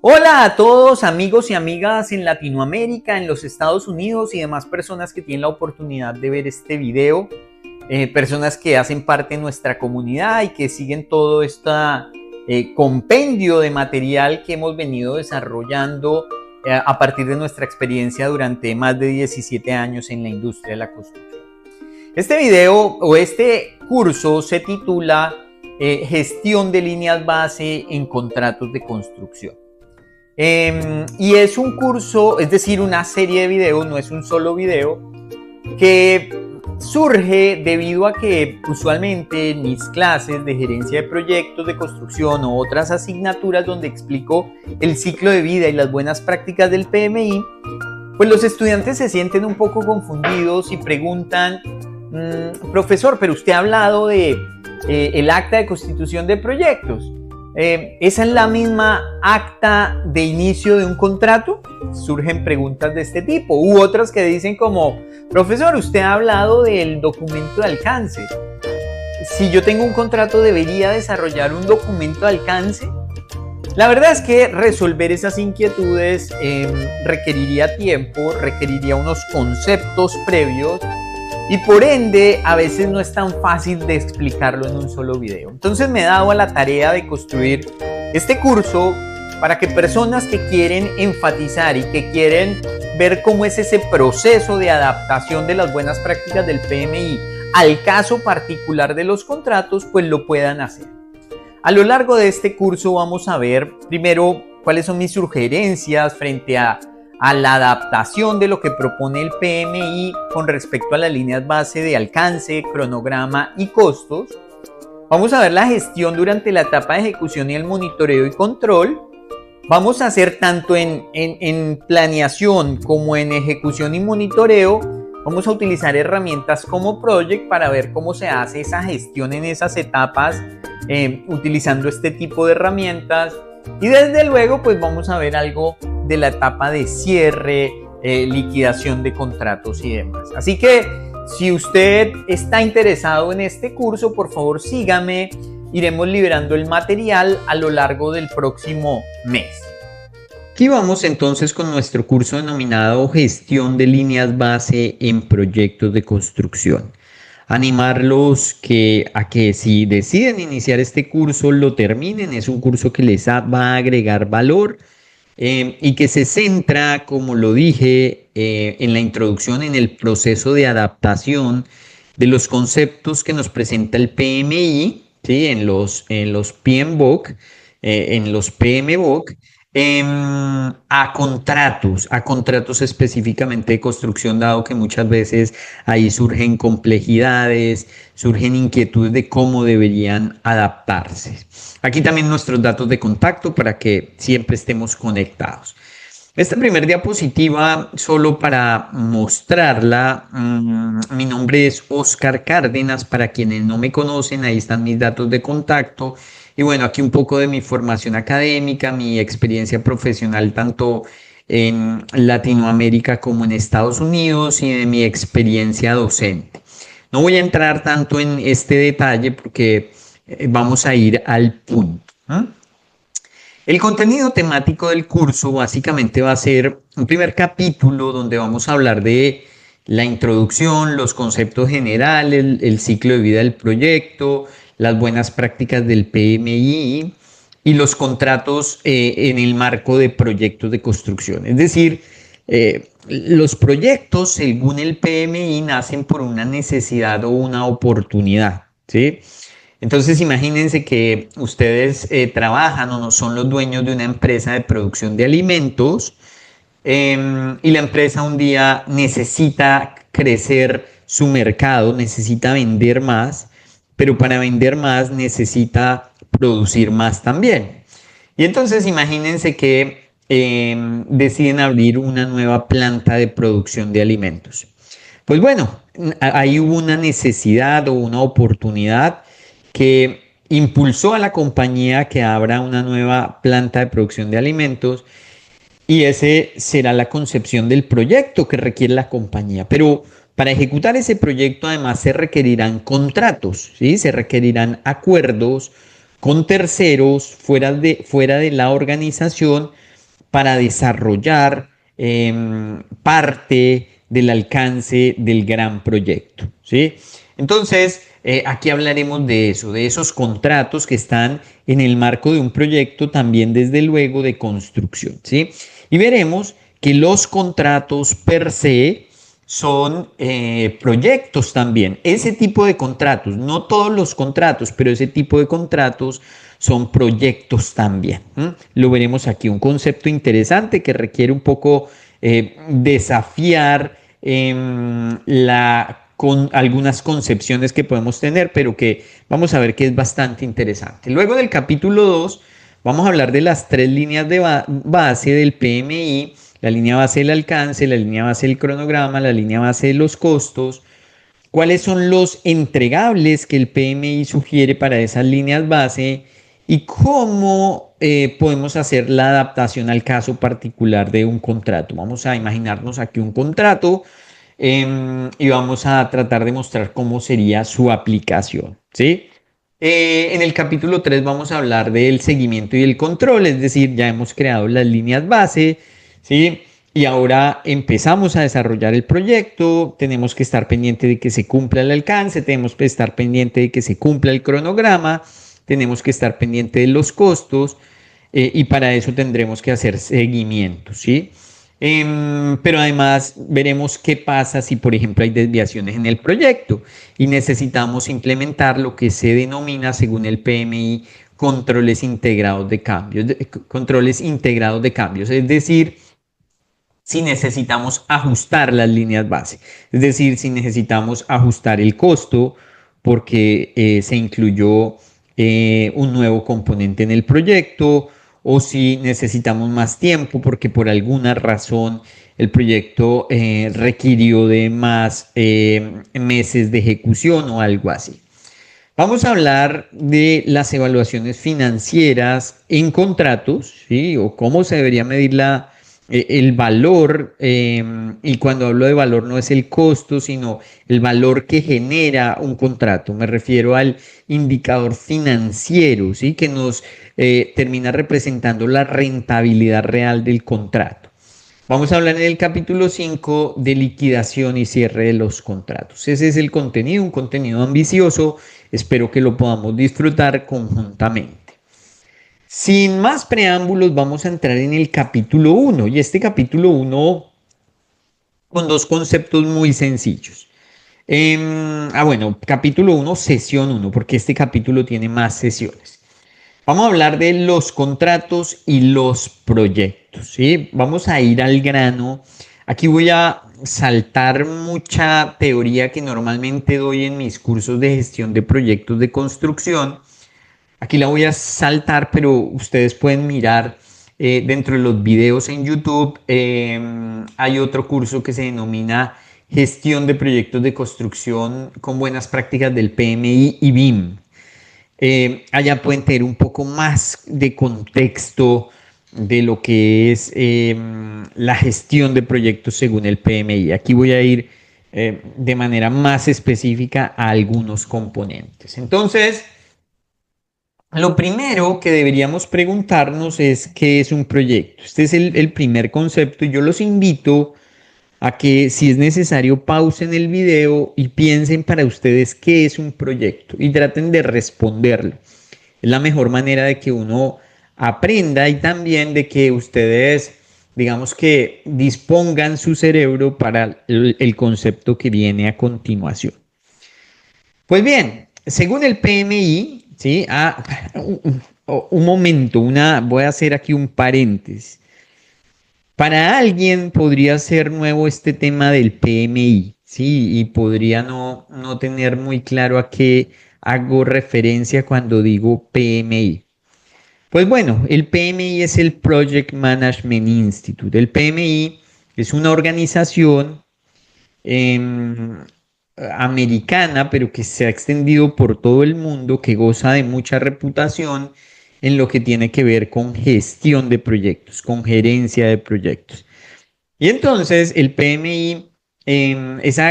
Hola a todos amigos y amigas en Latinoamérica, en los Estados Unidos y demás personas que tienen la oportunidad de ver este video, personas que hacen parte de nuestra comunidad y que siguen todo este compendio de material que hemos venido desarrollando a partir de nuestra experiencia durante más de 17 años en la industria de la construcción. Este video o este curso se titula Gestión de líneas base en contratos de construcción. Y es un curso, es decir, una serie de videos, no es un solo video, que surge debido a que usualmente en mis clases de gerencia de proyectos de construcción o otras asignaturas donde explico el ciclo de vida y las buenas prácticas del PMI, pues los estudiantes se sienten un poco confundidos y preguntan, profesor, pero usted ha hablado de el acta de constitución de proyectos. ¿Esa es la misma acta de inicio de un contrato? Surgen preguntas de este tipo, u otras que dicen como, profesor, usted ha hablado del documento de alcance. Si yo tengo un contrato, ¿debería desarrollar un documento de alcance? La verdad es que resolver esas inquietudes requeriría tiempo, requeriría unos conceptos previos, y por ende a veces no es tan fácil de explicarlo en un solo video. Entonces me he dado a la tarea de construir este curso para que personas que quieren enfatizar y que quieren ver cómo es ese proceso de adaptación de las buenas prácticas del PMI al caso particular de los contratos, pues lo puedan hacer. A lo largo de este curso vamos a ver primero cuáles son mis sugerencias frente a la adaptación de lo que propone el PMI con respecto a las líneas base de alcance, cronograma y costos. Vamos a ver la gestión durante la etapa de ejecución y el monitoreo y control. Vamos a hacer tanto en planeación como en ejecución y monitoreo. Vamos a utilizar herramientas como Project para ver cómo se hace esa gestión en esas etapas utilizando este tipo de herramientas. Y desde luego pues vamos a ver algo de la etapa de cierre, liquidación de contratos y demás. Así que si usted está interesado en este curso, por favor sígame, iremos liberando el material a lo largo del próximo mes. Aquí vamos entonces con nuestro curso denominado Gestión de líneas base en proyectos de construcción. Animarlos a que si deciden iniciar este curso lo terminen. Es un curso que les va a agregar valor y que se centra, como lo dije en la introducción, en el proceso de adaptación de los conceptos que nos presenta el PMI, ¿sí? en los PMBOK, en los PMBOK, a contratos específicamente de construcción, dado que muchas veces ahí surgen complejidades, surgen inquietudes de cómo deberían adaptarse. Aquí también nuestros datos de contacto para que siempre estemos conectados. Esta primera diapositiva, solo para mostrarla, mi nombre es Oscar Cárdenas, para quienes no me conocen, ahí están mis datos de contacto. Y bueno, aquí un poco de mi formación académica, mi experiencia profesional tanto en Latinoamérica como en Estados Unidos y de mi experiencia docente. No voy a entrar tanto en este detalle porque vamos a ir al punto. El contenido temático del curso básicamente va a ser un primer capítulo donde vamos a hablar de la introducción, los conceptos generales, el ciclo de vida del proyecto, las buenas prácticas del PMI y los contratos en el marco de proyectos de construcción. Es decir, los proyectos, según el PMI, nacen por una necesidad o una oportunidad, ¿sí? Entonces, imagínense que ustedes trabajan o no son los dueños de una empresa de producción de alimentos y la empresa un día necesita crecer su mercado, necesita vender más, pero para vender más necesita producir más también. Y entonces imagínense que deciden abrir una nueva planta de producción de alimentos. Pues bueno, ahí hubo una necesidad o una oportunidad que impulsó a la compañía que abra una nueva planta de producción de alimentos, y ese será la concepción del proyecto que requiere la compañía. Pero para ejecutar ese proyecto además se requerirán contratos, ¿sí? Se requerirán acuerdos con terceros fuera de la organización para desarrollar parte del alcance del gran proyecto, ¿sí? Entonces, aquí hablaremos de eso, de esos contratos que están en el marco de un proyecto, también desde luego de construcción, ¿sí? Y veremos que los contratos per se son proyectos también. Ese tipo de contratos, no todos los contratos, pero ese tipo de contratos son proyectos también. Lo veremos aquí, un concepto interesante que requiere un poco desafiar con algunas concepciones que podemos tener, pero que vamos a ver que es bastante interesante. Luego del capítulo 2 vamos a hablar de las tres líneas de base del PMI: la línea base del alcance, la línea base del cronograma, la línea base de los costos. ¿Cuáles son los entregables que el PMI sugiere para esas líneas base? Y cómo podemos hacer la adaptación al caso particular de un contrato. Vamos a imaginarnos aquí un contrato y vamos a tratar de mostrar cómo sería su aplicación, ¿sí? En el capítulo 3 vamos a hablar del seguimiento y el control, es decir, ya hemos creado las líneas base, ¿sí? Y ahora empezamos a desarrollar el proyecto, tenemos que estar pendiente de que se cumpla el alcance, tenemos que estar pendiente de que se cumpla el cronograma, tenemos que estar pendiente de los costos y para eso tendremos que hacer seguimiento, ¿sí? Pero además veremos qué pasa si, por ejemplo, hay desviaciones en el proyecto y necesitamos implementar lo que se denomina, según el PMI, controles integrados de cambios, es decir, si necesitamos ajustar las líneas base, es decir, si necesitamos ajustar el costo porque se incluyó un nuevo componente en el proyecto, o si necesitamos más tiempo porque por alguna razón el proyecto requirió de más meses de ejecución o algo así. Vamos a hablar de las evaluaciones financieras en contratos, ¿sí? O cómo se debería medir el valor, y cuando hablo de valor no es el costo, sino el valor que genera un contrato. Me refiero al indicador financiero, ¿sí? Que nos termina representando la rentabilidad real del contrato. Vamos a hablar en el capítulo 5 de liquidación y cierre de los contratos. Ese es el contenido, un contenido ambicioso. Espero que lo podamos disfrutar conjuntamente. Sin más preámbulos, vamos a entrar en el capítulo 1. Y este capítulo 1 con dos conceptos muy sencillos. Bueno, capítulo 1, sesión 1, porque este capítulo tiene más sesiones. Vamos a hablar de los contratos y los proyectos, ¿sí? Vamos a ir al grano. Aquí voy a saltar mucha teoría que normalmente doy en mis cursos de gestión de proyectos de construcción. Aquí la voy a saltar, pero ustedes pueden mirar dentro de los videos en YouTube. Hay otro curso que se denomina Gestión de Proyectos de Construcción con Buenas Prácticas del PMI y BIM. Allá pueden tener un poco más de contexto de lo que es la gestión de proyectos según el PMI. Aquí voy a ir de manera más específica a algunos componentes. Entonces, lo primero que deberíamos preguntarnos es qué es un proyecto. Este es el primer concepto y yo los invito a que, si es necesario, pausen el video y piensen para ustedes qué es un proyecto y traten de responderlo. Es la mejor manera de que uno aprenda y también de que ustedes, digamos, que dispongan su cerebro para el concepto que viene a continuación. Pues bien, según el PMI, ¿sí? Un momento, voy a hacer aquí un paréntesis. Para alguien podría ser nuevo este tema del PMI, ¿sí? Y podría no tener muy claro a qué hago referencia cuando digo PMI. Pues bueno, el PMI es el Project Management Institute. El PMI es una organización americana, pero que se ha extendido por todo el mundo, que goza de mucha reputación en lo que tiene que ver con gestión de proyectos, con gerencia de proyectos. Y entonces el PMI, esa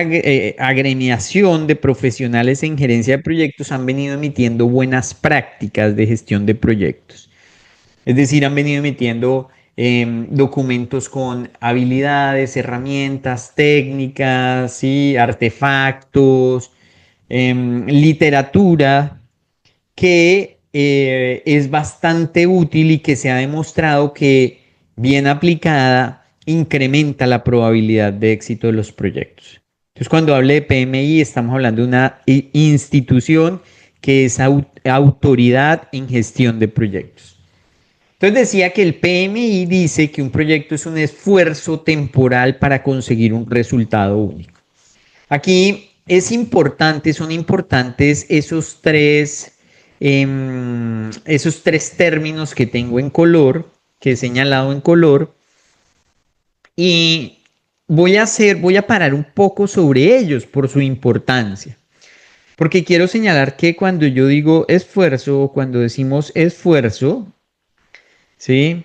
agremiación de profesionales en gerencia de proyectos, han venido emitiendo buenas prácticas de gestión de proyectos. Es decir, han venido emitiendo documentos con habilidades, herramientas, técnicas, ¿sí? Artefactos, literatura que es bastante útil y que se ha demostrado que bien aplicada incrementa la probabilidad de éxito de los proyectos. Entonces, cuando hable de PMI, estamos hablando de una institución que es autoridad en gestión de proyectos. Entonces decía que el PMI dice que un proyecto es un esfuerzo temporal para conseguir un resultado único. Aquí es importante, son importantes esos tres términos que tengo en color, que he señalado en color, y voy a parar un poco sobre ellos por su importancia. Porque quiero señalar que cuando yo digo esfuerzo o cuando decimos esfuerzo, ¿sí?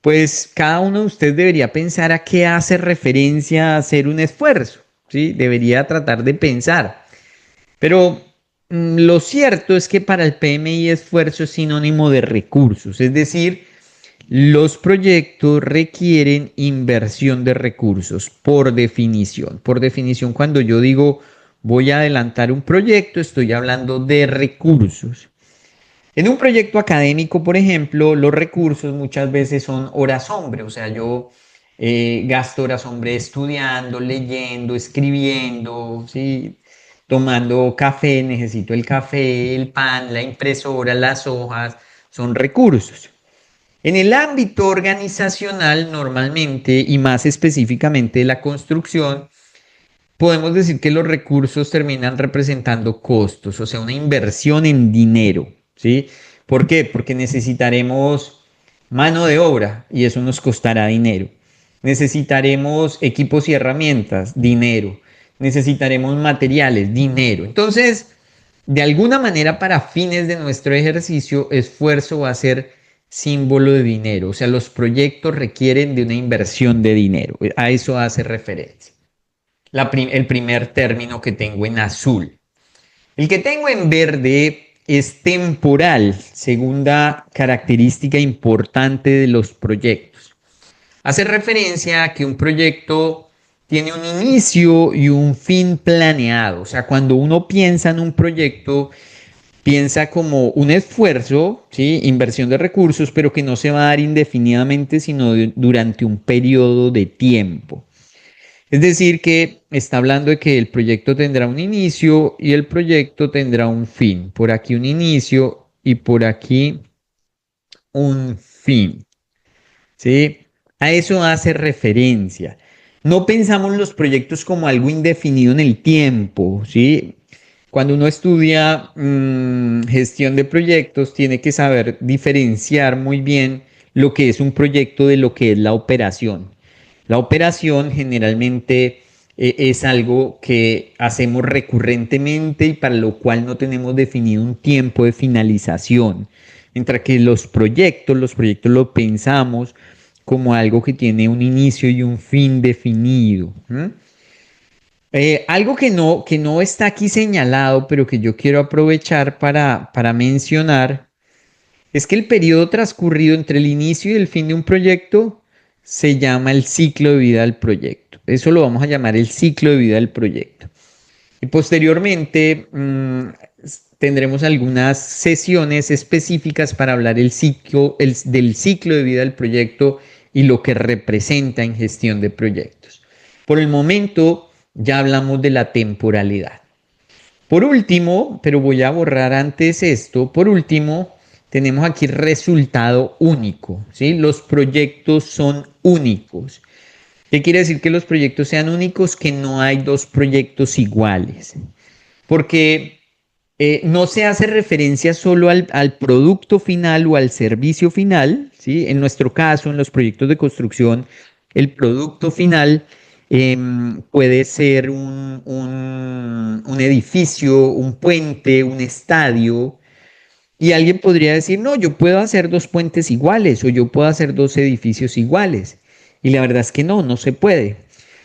Pues cada uno de ustedes debería pensar a qué hace referencia a hacer un esfuerzo, ¿sí? Debería tratar de pensar. Pero lo cierto es que para el PMI esfuerzo es sinónimo de recursos, es decir, los proyectos requieren inversión de recursos por definición. Por definición, cuando yo digo voy a adelantar un proyecto, estoy hablando de recursos. En un proyecto académico, por ejemplo, los recursos muchas veces son horas hombre, o sea, yo gasto horas hombre estudiando, leyendo, escribiendo, ¿sí? Tomando café, necesito el café, el pan, la impresora, las hojas, son recursos. En el ámbito organizacional, normalmente, y más específicamente de la construcción, podemos decir que los recursos terminan representando costos, o sea, una inversión en dinero, ¿sí? ¿Por qué? Porque necesitaremos mano de obra y eso nos costará dinero. Necesitaremos equipos y herramientas, dinero. Necesitaremos materiales, dinero. Entonces, de alguna manera, para fines de nuestro ejercicio, esfuerzo va a ser símbolo de dinero. O sea, los proyectos requieren de una inversión de dinero. A eso hace referencia. El primer término que tengo en azul. El que tengo en verde es temporal, segunda característica importante de los proyectos. Hace referencia a que un proyecto tiene un inicio y un fin planeado. O sea, cuando uno piensa en un proyecto, piensa como un esfuerzo, ¿sí? Inversión de recursos, pero que no se va a dar indefinidamente, sino durante un periodo de tiempo. Es decir, que está hablando de que el proyecto tendrá un inicio y el proyecto tendrá un fin. Por aquí un inicio y por aquí un fin. ¿Sí? A eso hace referencia. No pensamos los proyectos como algo indefinido en el tiempo, ¿sí? Cuando uno estudia gestión de proyectos, tiene que saber diferenciar muy bien lo que es un proyecto de lo que es la operación. La operación generalmente es algo que hacemos recurrentemente y para lo cual no tenemos definido un tiempo de finalización. Mientras que los proyectos lo pensamos como algo que tiene un inicio y un fin definido. Algo que no está aquí señalado, pero que yo quiero aprovechar para mencionar, es que el periodo transcurrido entre el inicio y el fin de un proyecto se llama el ciclo de vida del proyecto. Eso lo vamos a llamar el ciclo de vida del proyecto. Y posteriormente tendremos algunas sesiones específicas para hablar del ciclo de vida del proyecto y lo que representa en gestión de proyectos. Por el momento ya hablamos de la temporalidad. Por último, pero voy a borrar antes esto, por último, tenemos aquí resultado único, ¿sí? Los proyectos son únicos. ¿Qué quiere decir que los proyectos sean únicos? Que no hay dos proyectos iguales. Porque no se hace referencia solo al producto final o al servicio final, ¿sí? En nuestro caso, en los proyectos de construcción, el producto final puede ser un edificio, un puente, un estadio. Y alguien podría decir, no, yo puedo hacer dos puentes iguales o yo puedo hacer dos edificios iguales. Y la verdad es que no se puede.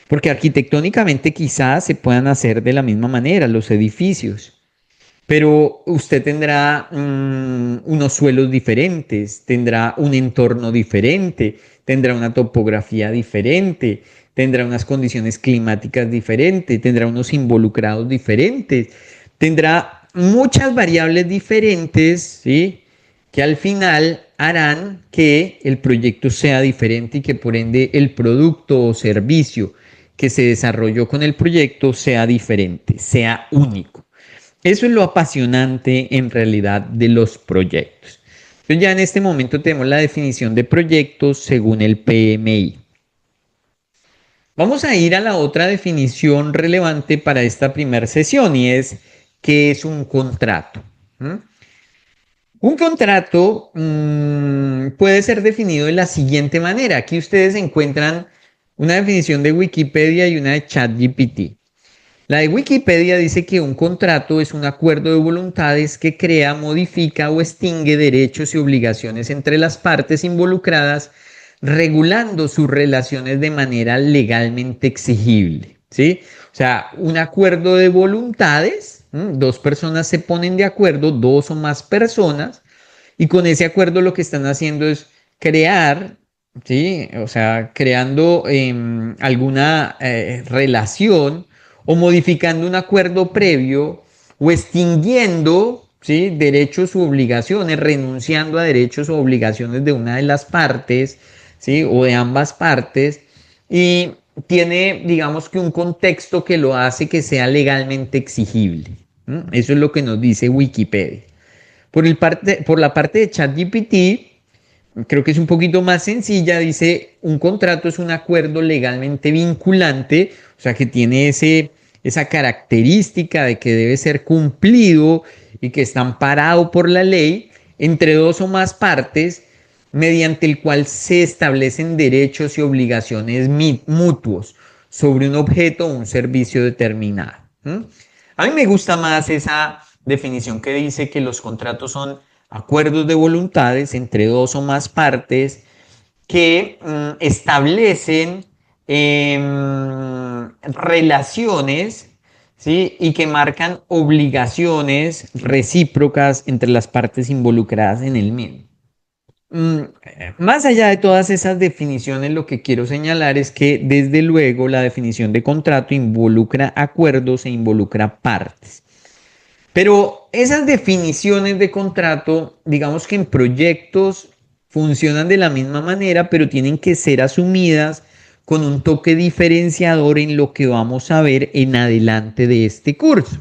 Porque arquitectónicamente quizás se puedan hacer de la misma manera los edificios. pero usted tendrá unos suelos diferentes, tendrá un entorno diferente, tendrá una topografía diferente, tendrá unas condiciones climáticas diferentes, tendrá unos involucrados diferentes, tendrá muchas variables diferentes, ¿sí? Que al final harán que el proyecto sea diferente y que por ende el producto o servicio que se desarrolló con el proyecto sea diferente, sea único. Eso es lo apasionante en realidad de los proyectos. Entonces ya en este momento tenemos la definición de proyectos según el PMI. Vamos a ir a la otra definición relevante para esta primera sesión y es ¿qué es un contrato? Un contrato puede ser definido de la siguiente manera. Aquí ustedes encuentran una definición de Wikipedia y una de ChatGPT. La de Wikipedia dice que un contrato es un acuerdo de voluntades que crea, modifica o extingue derechos y obligaciones entre las partes involucradas, regulando sus relaciones de manera legalmente exigible, ¿sí? O sea, un acuerdo de voluntades, dos personas se ponen de acuerdo, dos o más personas, y con ese acuerdo lo que están haciendo es crear, ¿sí? O sea, creando alguna relación o modificando un acuerdo previo o extinguiendo, ¿sí? Derechos u obligaciones, renunciando a derechos u obligaciones de una de las partes, ¿sí? O de ambas partes, y tiene, digamos que un contexto que lo hace que sea legalmente exigible. Eso es lo que nos dice Wikipedia. Por la parte de ChatGPT, creo que es un poquito más sencilla, dice, un contrato es un acuerdo legalmente vinculante, o sea que tiene esa característica de que debe ser cumplido y que está amparado por la ley entre dos o más partes, mediante el cual se establecen derechos y obligaciones mutuos sobre un objeto o un servicio determinado. A mí me gusta más esa definición que dice que los contratos son acuerdos de voluntades entre dos o más partes que establecen relaciones, ¿sí? Y que marcan obligaciones recíprocas entre las partes involucradas en el mismo. Más allá de todas esas definiciones, lo que quiero señalar es que desde luego la definición de contrato involucra acuerdos e involucra partes. Pero esas definiciones de contrato, digamos que en proyectos funcionan de la misma manera, pero tienen que ser asumidas con un toque diferenciador en lo que vamos a ver en adelante de este curso.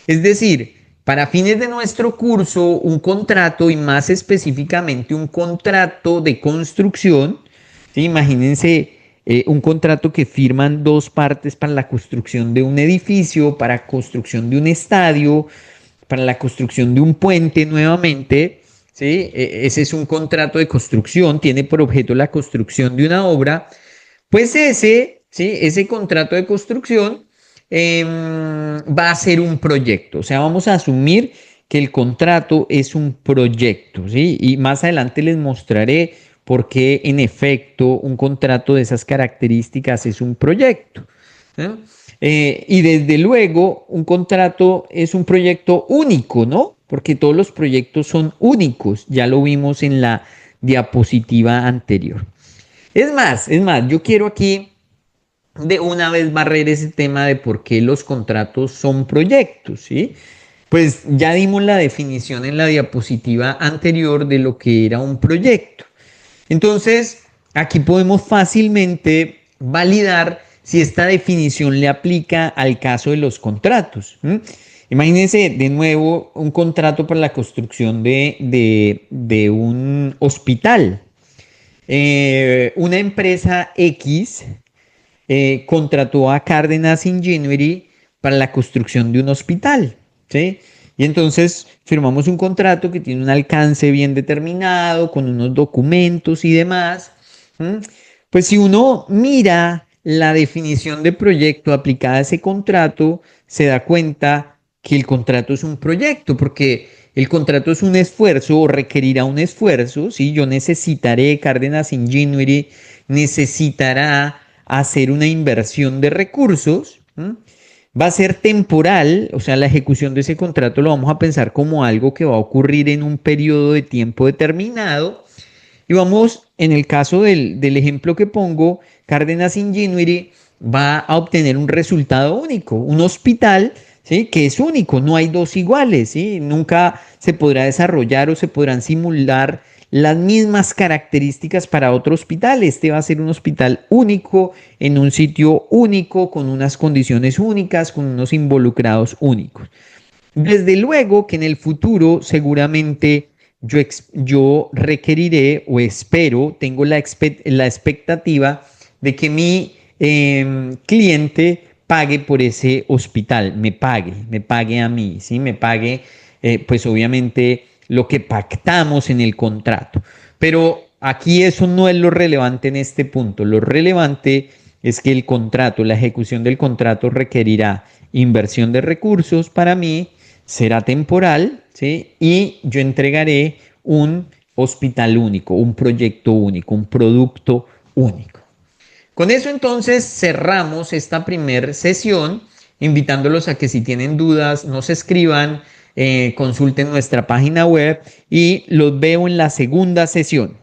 Es decir, para fines de nuestro curso, un contrato y más específicamente un contrato de construcción, ¿sí? Imagínense un contrato que firman dos partes para la construcción de un edificio, para construcción de un estadio, para la construcción de un puente nuevamente, ¿sí? Ese es un contrato de construcción, tiene por objeto la construcción de una obra, pues ese contrato de construcción va a ser un proyecto, o sea, vamos a asumir que el contrato es un proyecto, ¿sí? Y más adelante les mostraré por qué en efecto un contrato de esas características es un proyecto, ¿no? Y desde luego un contrato es un proyecto único, ¿no? Porque todos los proyectos son únicos, ya lo vimos en la diapositiva anterior. Es más, yo quiero aquí de una vez barrer ese tema de por qué los contratos son proyectos, ¿sí? Pues ya dimos la definición en la diapositiva anterior de lo que era un proyecto. Entonces, aquí podemos fácilmente validar si esta definición le aplica al caso de los contratos. Imagínense de nuevo un contrato para la construcción de un hospital. Una empresa X contrató a Cárdenas Ingeniería para la construcción de un hospital, ¿sí? Y entonces firmamos un contrato que tiene un alcance bien determinado, con unos documentos y demás. Pues si uno mira la definición de proyecto aplicada a ese contrato, se da cuenta que el contrato es un proyecto, porque el contrato es un esfuerzo o requerirá un esfuerzo, ¿sí? Yo necesitaré, Cárdenas Ingeniería necesitará hacer una inversión de recursos, Va a ser temporal, o sea, la ejecución de ese contrato lo vamos a pensar como algo que va a ocurrir en un periodo de tiempo determinado. Y vamos, en el caso del ejemplo que pongo, Cárdenas Ingenuity va a obtener un resultado único, un hospital, ¿sí?, que es único, no hay dos iguales, ¿sí? Nunca se podrá desarrollar o se podrán simular las mismas características para otro hospital. Este va a ser un hospital único, en un sitio único, con unas condiciones únicas, con unos involucrados únicos. Desde luego que en el futuro seguramente yo requeriré o espero, tengo la expectativa de que mi cliente pague por ese hospital, me pague a mí, ¿sí? Me pague, pues obviamente lo que pactamos en el contrato. Pero aquí eso no es lo relevante en este punto. Lo relevante es que el contrato, la ejecución del contrato requerirá inversión de recursos para mí, será temporal, ¿sí? Y yo entregaré un hospital único, un proyecto único, un producto único. Con eso entonces cerramos esta primera sesión, invitándolos a que si tienen dudas nos escriban, consulten nuestra página web y los veo en la segunda sesión.